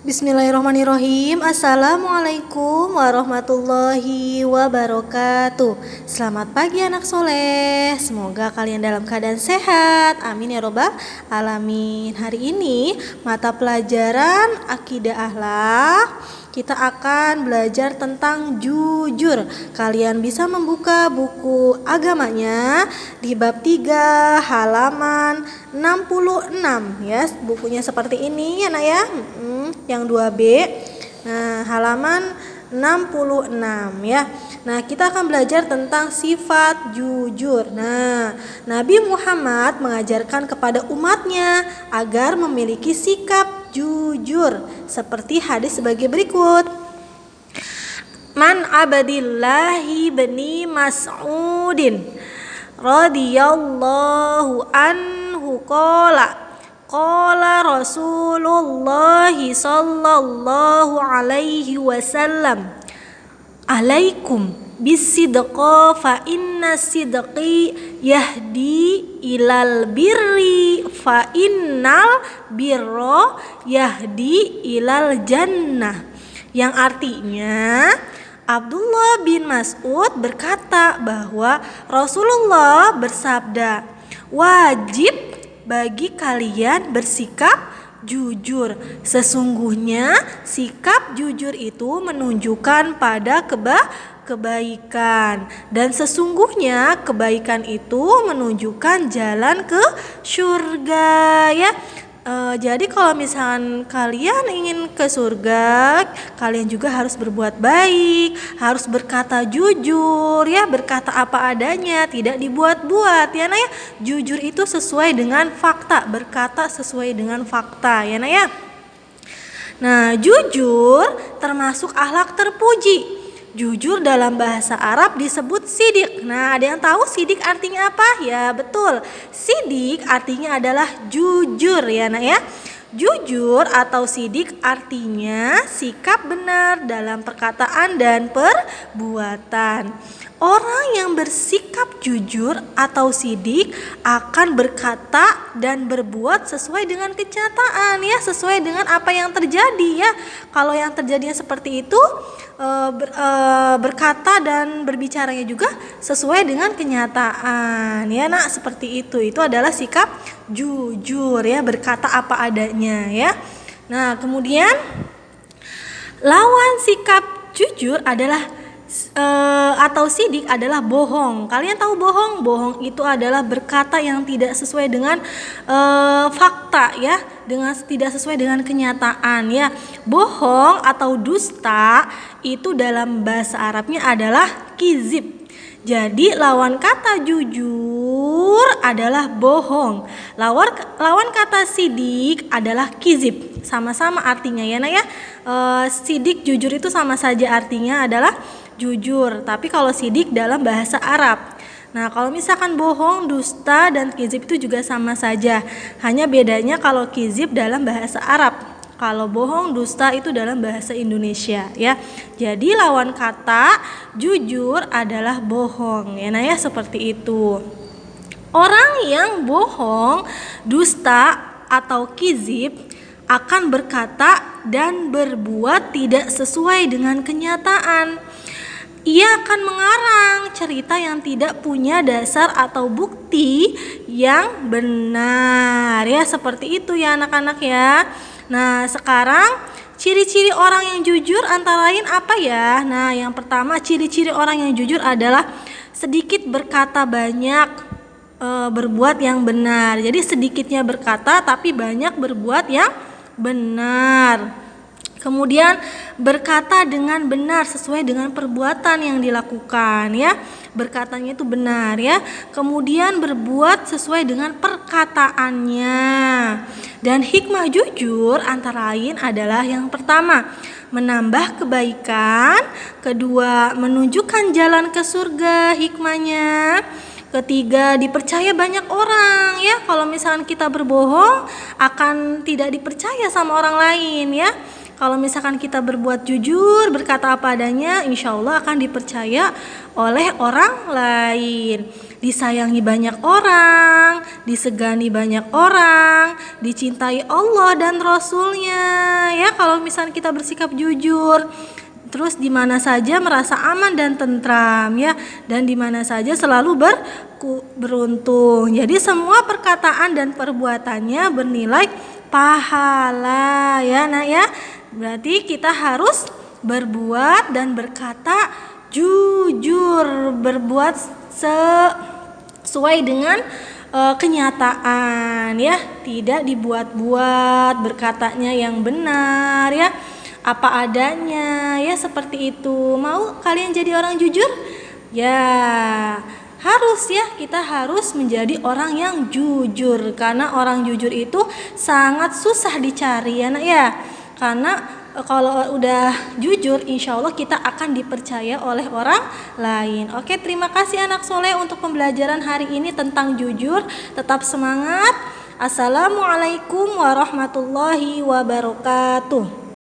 Bismillahirrahmanirrahim. Assalamualaikum warahmatullahi wabarakatuh. Selamat pagi anak soleh. Semoga kalian dalam keadaan sehat. Amin ya robbal alamin. Hari ini mata pelajaran akidah akhlak, kita akan belajar tentang jujur. Kalian bisa membuka buku agamanya di bab 3 halaman 66 ya. Bukunya seperti ini ya nak ya. Yang 2B. Nah, halaman 66 ya. Nah, kita akan belajar tentang sifat jujur. Nah, Nabi Muhammad mengajarkan kepada umatnya agar memiliki sikap jujur seperti hadis sebagai berikut. Man abadillahi bani Mas'udin radhiyallahu anhu qala Rasulullah sallallahu alaihi wasallam, alaikum bisidqa fa inna sidqi yahdi ilal birri fa innal birra yahdi ilal jannah. Yang artinya Abdullah bin Mas'ud berkata bahwa Rasulullah bersabda, wajib bagi kalian bersikap jujur. Sesungguhnya sikap jujur itu menunjukkan pada kebaikan, dan sesungguhnya kebaikan itu menunjukkan jalan ke surga ya. Jadi kalau misalkan kalian ingin ke surga, kalian juga harus berbuat baik, harus berkata jujur ya, berkata apa adanya, tidak dibuat-buat ya nak ya. Jujur itu sesuai dengan fakta, berkata sesuai dengan fakta ya nak ya. Nah, jujur termasuk akhlak terpuji. Jujur dalam bahasa Arab disebut sidik. Nah, ada yang tahu sidik artinya apa? Ya, betul. Sidik artinya adalah jujur ya nak ya. Jujur atau sidik artinya sikap benar dalam perkataan dan perbuatan. Orang yang bersikap jujur atau sidik akan berkata dan berbuat sesuai dengan kenyataan ya, sesuai dengan apa yang terjadi ya. Kalau yang terjadinya seperti itu, berkata dan berbicaranya juga sesuai dengan kenyataan ya nak, seperti itu. Itu adalah sikap jujur ya, berkata apa adanya ya. Nah, kemudian lawan sikap jujur adalah atau sidik adalah bohong. Kalian tahu bohong? Bohong itu adalah berkata yang tidak sesuai dengan fakta ya, dengan tidak sesuai dengan kenyataan ya. Bohong atau dusta itu dalam bahasa Arabnya adalah kizib. Jadi lawan kata jujur adalah bohong. Lawan kata sidik adalah kizib. Sama-sama artinya ya nak ya. Sidik jujur itu sama saja artinya adalah jujur, tapi kalau sidik dalam bahasa Arab. Nah, kalau misalkan bohong, dusta, dan kizib itu juga sama saja. Hanya bedanya kalau kizib dalam bahasa Arab, kalau bohong, dusta itu dalam bahasa Indonesia ya. Jadi lawan kata jujur adalah bohong ya nah ya, seperti itu. Orang yang bohong, dusta, atau kizib akan berkata dan berbuat tidak sesuai dengan kenyataan. Ia akan mengarang cerita yang tidak punya dasar atau bukti yang benar ya, seperti itu ya anak-anak ya. Nah, sekarang ciri-ciri orang yang jujur antara lain apa ya? Nah, yang pertama ciri-ciri orang yang jujur adalah sedikit berkata banyak berbuat yang benar. Jadi sedikitnya berkata tapi banyak berbuat yang benar. Kemudian berkata dengan benar sesuai dengan perbuatan yang dilakukan ya. Berkatanya itu benar ya. Kemudian berbuat sesuai dengan perkataannya. Dan hikmah jujur antara lain adalah yang pertama, menambah kebaikan. Kedua, menunjukkan jalan ke surga hikmahnya. Ketiga, dipercaya banyak orang ya. Kalau misalkan kita berbohong akan tidak dipercaya sama orang lain ya. Kalau misalkan kita berbuat jujur, berkata apa adanya, insya Allah akan dipercaya oleh orang lain. Disayangi banyak orang, disegani banyak orang, dicintai Allah dan Rasulnya. Ya, kalau misalkan kita bersikap jujur, terus di mana saja merasa aman dan tentram ya, dan di mana saja selalu beruntung. Jadi semua perkataan dan perbuatannya bernilai pahala ya nak ya. Berarti kita harus berbuat dan berkata jujur, berbuat sesuai dengan kenyataan ya, tidak dibuat-buat, berkatanya yang benar ya, apa adanya ya, seperti itu. Mau kalian jadi orang jujur? Ya, harus ya, kita harus menjadi orang yang jujur, karena orang jujur itu sangat susah dicari ya nak ya. Karena kalau udah jujur, insya Allah kita akan dipercaya oleh orang lain. Oke, terima kasih anak soleh untuk pembelajaran hari ini tentang jujur. Tetap semangat. Assalamualaikum warahmatullahi wabarakatuh.